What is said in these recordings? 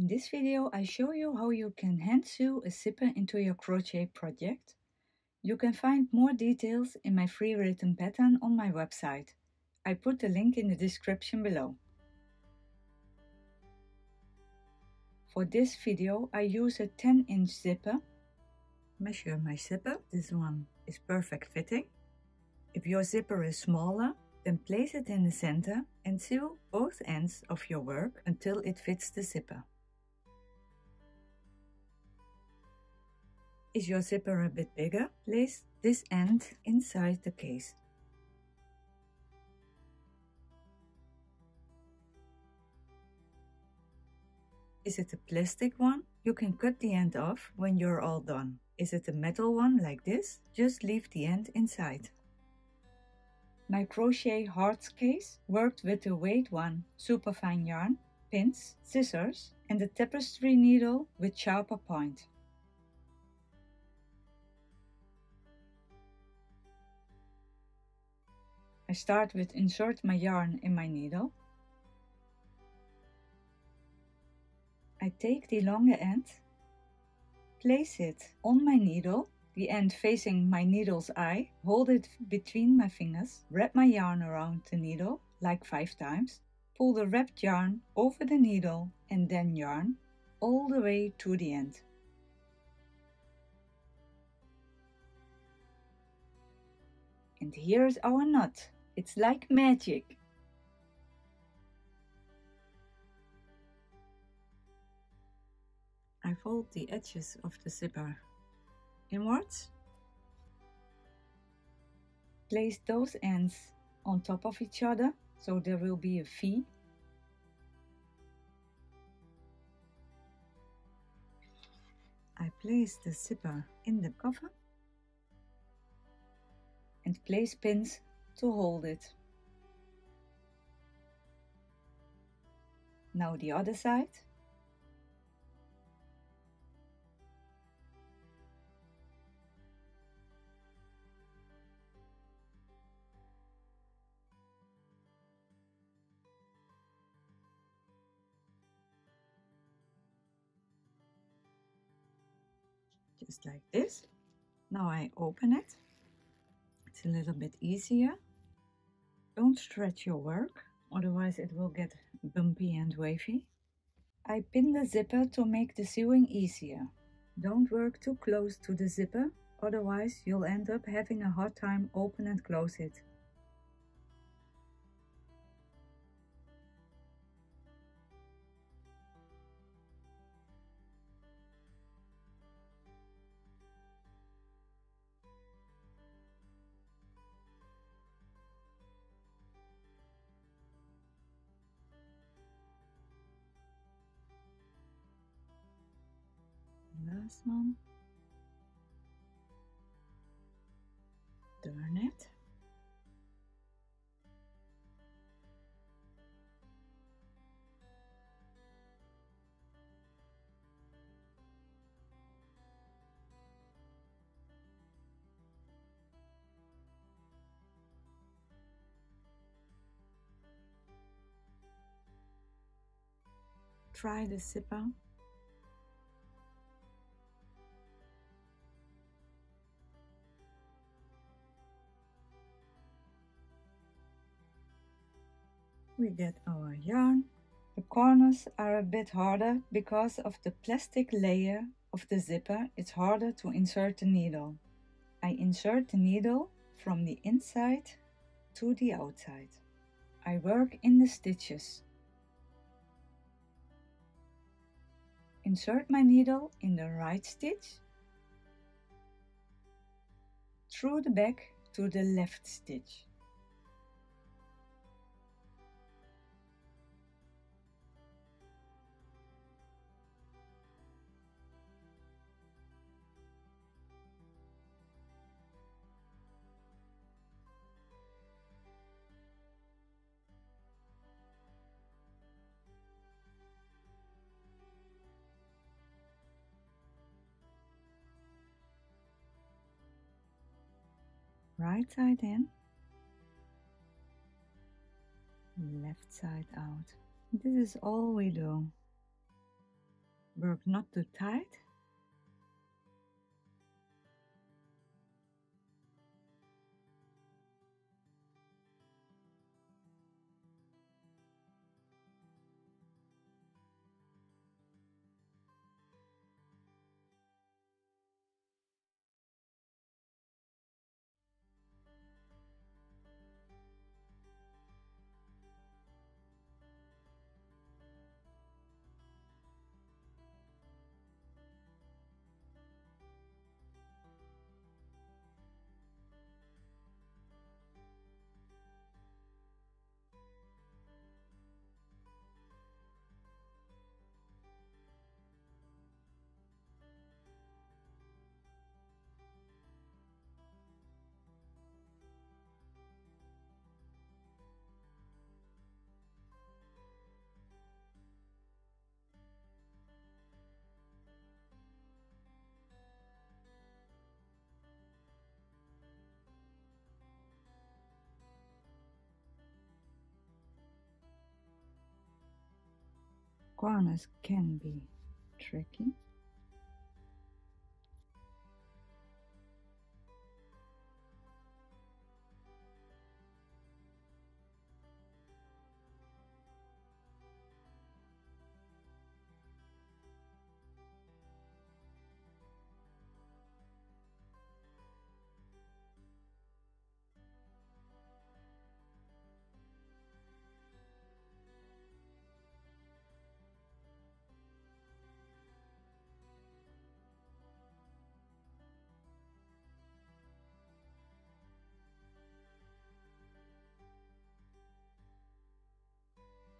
In this video I show you how you can hand sew a zipper into your crochet project. You can find more details in my free written pattern on my website. I put the link in the description below. For this video I use a 10-inch zipper. Measure my zipper. This one is perfect fitting. If your zipper is smaller, then place it in the center and sew both ends of your work until it fits the zipper. Is your zipper a bit bigger? Place this end inside the case. Is it a plastic one? You can cut the end off when you're all done. Is it a metal one like this? Just leave the end inside. My crochet hearts case worked with the weight 1 superfine yarn, pins, scissors and a tapestry needle with sharper point. I start with insert my yarn in my needle. I take the longer end, place it on my needle, the end facing my needle's eye, hold it between my fingers, wrap my yarn around the needle like 5 times, pull the wrapped yarn over the needle and then yarn all the way to the end. And here's our knot. It's like magic. I fold the edges of the zipper inwards. Place those ends on top of each other so there will be a V. I place the zipper in the cover and place pins to hold it. Now the other side. Just like this. Now I open it. It's a little bit easier. Don't stretch your work, otherwise it will get bumpy and wavy. I pin the zipper to make the sewing easier. Don't work too close to the zipper, otherwise you'll end up having a hard time open and close it. Last one. Turn it. Try the zipper. We get our yarn. The corners are a bit harder because of the plastic layer of the zipper. It's harder to insert the needle. I insert the needle from the inside to the outside. I work in the stitches. Insert my needle in the right stitch, through the back to the left stitch. Right side in, left side out. This is all we do. Work not too tight. Corners can be tricky.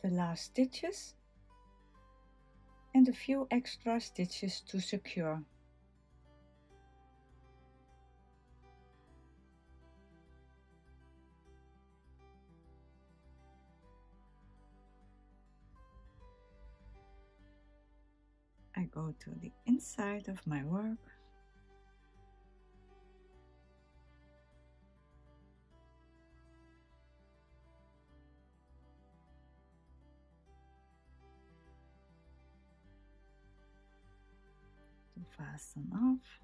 The last stitches and a few extra stitches to secure. I go to the inside of my work. To fasten off.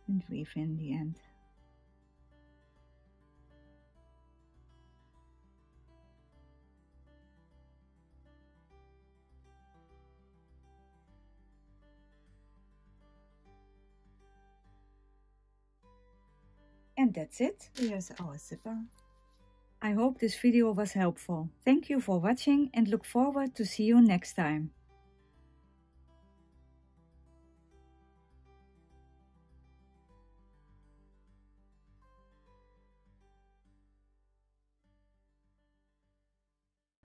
And weave in the end. And that's it. Here's our zipper. I hope this video was helpful. Thank you for watching and look forward to see you next time.